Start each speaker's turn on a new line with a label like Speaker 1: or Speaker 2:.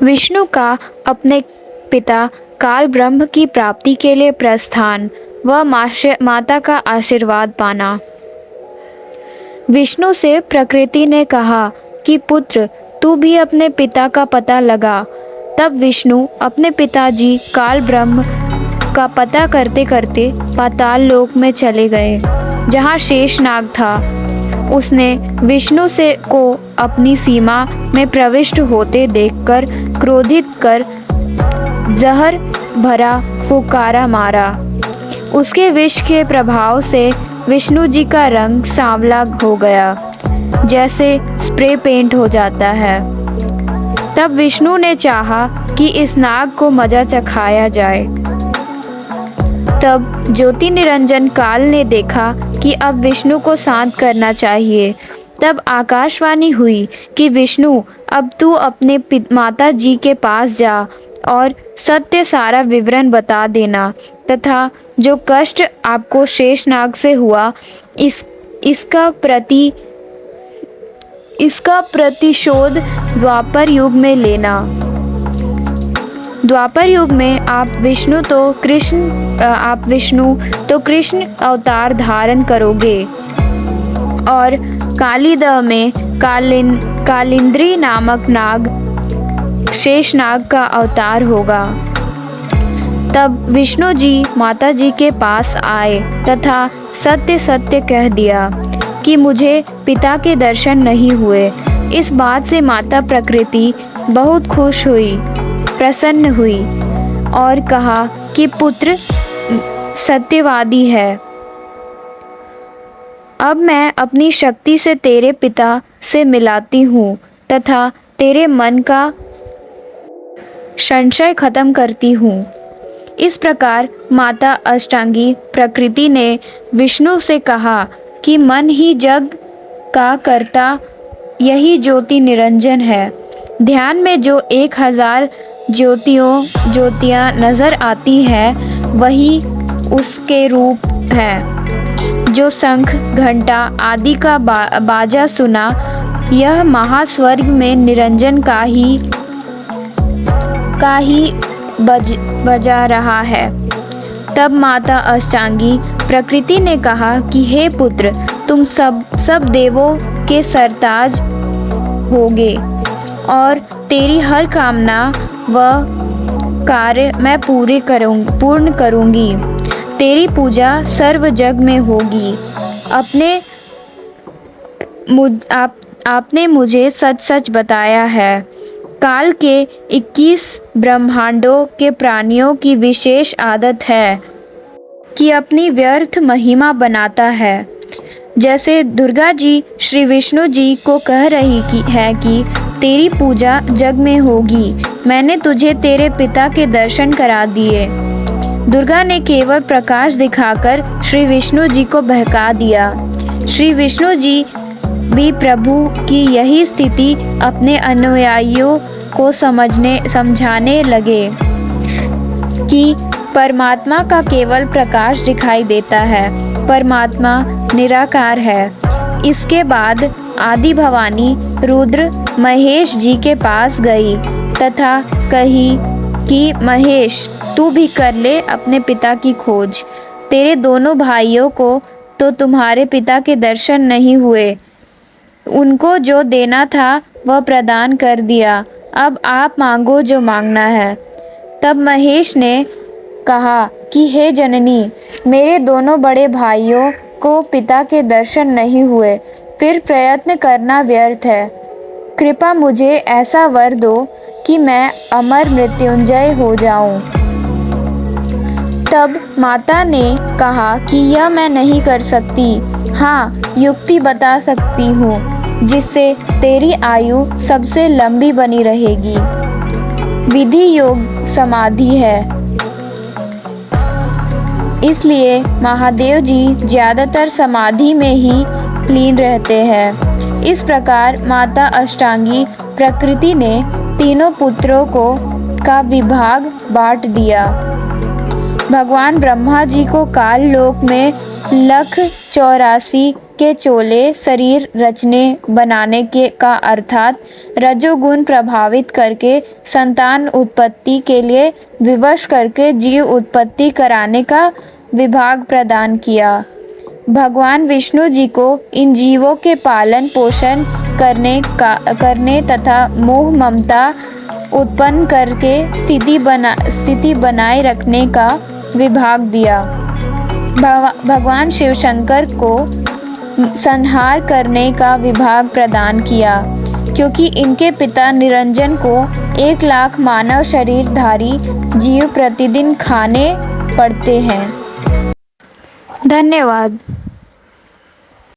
Speaker 1: विष्णु का अपने पिता काल ब्रह्म की प्राप्ति के लिए प्रस्थान व माता का आशीर्वाद पाना। विष्णु से प्रकृति ने कहा कि पुत्र, तू भी अपने पिता का पता लगा। तब विष्णु अपने पिताजी काल ब्रह्म का पता करते करते पाताल लोक में चले गए, जहाँ शेषनाग था। उसने विष्णु से को अपनी सीमा में प्रविष्ट होते देखकर क्रोधित कर जहर भरा फुकारा मारा। उसके विष के प्रभाव से विष्णु जी का रंग सांवला हो गया, जैसे स्प्रे पेंट हो जाता है। तब विष्णु ने चाहा कि इस नाग को मजा चखाया जाए। तब ज्योति निरंजन काल ने देखा कि अब विष्णु को शांत करना चाहिए। तब आकाशवाणी हुई कि विष्णु, अब तू अपने माता जी के पास जा और सत्य सारा विवरण बता देना, तथा जो कष्ट आपको शेषनाग से हुआ इसका प्रतिशोध द्वापर युग में लेना। द्वापर युग में आप विष्णु तो कृष्ण अवतार धारण करोगे और कालीदह में कालिंद्री नामक नाग शेषनाग का अवतार होगा। तब विष्णु जी माता जी के पास आए तथा सत्य सत्य कह दिया कि मुझे पिता के दर्शन नहीं हुए। इस बात से माता प्रकृति बहुत खुश हुई, प्रसन्न हुई और कहा कि पुत्र सत्यवादी है। अब मैं अपनी शक्ति से तेरे पिता से मिलाती हूँ तथा तेरे मन का संशय खत्म करती हूँ। इस प्रकार माता अष्टांगी प्रकृति ने विष्णु से कहा कि मन ही जग का कर्ता, यही ज्योति निरंजन है। ध्यान में जो 1000 ज्योतियाँ नजर आती हैं, वही उसके रूप हैं। जो शंख घंटा आदि का बाजा सुना, यह महास्वर्ग में निरंजन का ही बजा रहा है। तब माता अष्टांगी प्रकृति ने कहा कि हे पुत्र, तुम सब देवों के सरताज होगे और तेरी हर कामना व कार्य मैं पूर्ण करूंगी। तेरी पूजा सर्व जग में होगी। आपने मुझे सच सच बताया है। काल के 21 ब्रह्मांडों के प्राणियों की विशेष आदत है कि अपनी व्यर्थ महिमा बनाता है। जैसे दुर्गा जी श्री विष्णु जी को कह रही है कि तेरी पूजा जग में होगी, मैंने तुझे तेरे पिता के दर्शन करा दिए। दुर्गा ने केवल प्रकाश दिखाकर श्री विष्णु जी को बहका दिया। श्री विष्णु जी भी प्रभु की यही स्थिति अपने अनुयायियों को समझाने लगे कि परमात्मा का केवल प्रकाश दिखाई देता है, परमात्मा निराकार है। इसके बाद आदि भवानी रुद्र महेश जी के पास गई तथा कही कि महेश, तू भी कर ले अपने पिता की खोज। तेरे दोनों भाइयों को तो तुम्हारे पिता के दर्शन नहीं हुए। उनको जो देना था वह प्रदान कर दिया। अब आप मांगो जो मांगना है। तब महेश ने कहा कि हे जननी, मेरे दोनों बड़े भाइयों को पिता के दर्शन नहीं हुए, फिर प्रयत्न करना व्यर्थ है। कृपा मुझे ऐसा वर दो कि मैं अमर मृत्युंजय हो जाऊं। तब माता ने कहा कि यह मैं नहीं कर सकती। हाँ, युक्ति बता सकती हूँ जिससे तेरी आयु सबसे लंबी बनी रहेगी। विधि योग समाधि है, इसलिए महादेव जी ज़्यादातर समाधि में ही लीन रहते हैं। इस प्रकार माता अष्टांगी प्रकृति ने तीनों पुत्रों का विभाग बांट दिया। भगवान ब्रह्मा जी को काल लोक में 184 के चोले शरीर रचने बनाने के का अर्थात रजोगुण प्रभावित करके संतान उत्पत्ति के लिए विवश करके जीव उत्पत्ति कराने का विभाग प्रदान किया। भगवान विष्णु जी को इन जीवों के पालन पोषण करने तथा मोह ममता उत्पन्न करके स्थिति बनाए रखने का विभाग दिया। भगवान शिव शंकर को संहार करने का विभाग प्रदान किया, क्योंकि इनके पिता निरंजन को 1 लाख मानव शरीरधारी जीव प्रतिदिन खाने पड़ते हैं। धन्यवाद।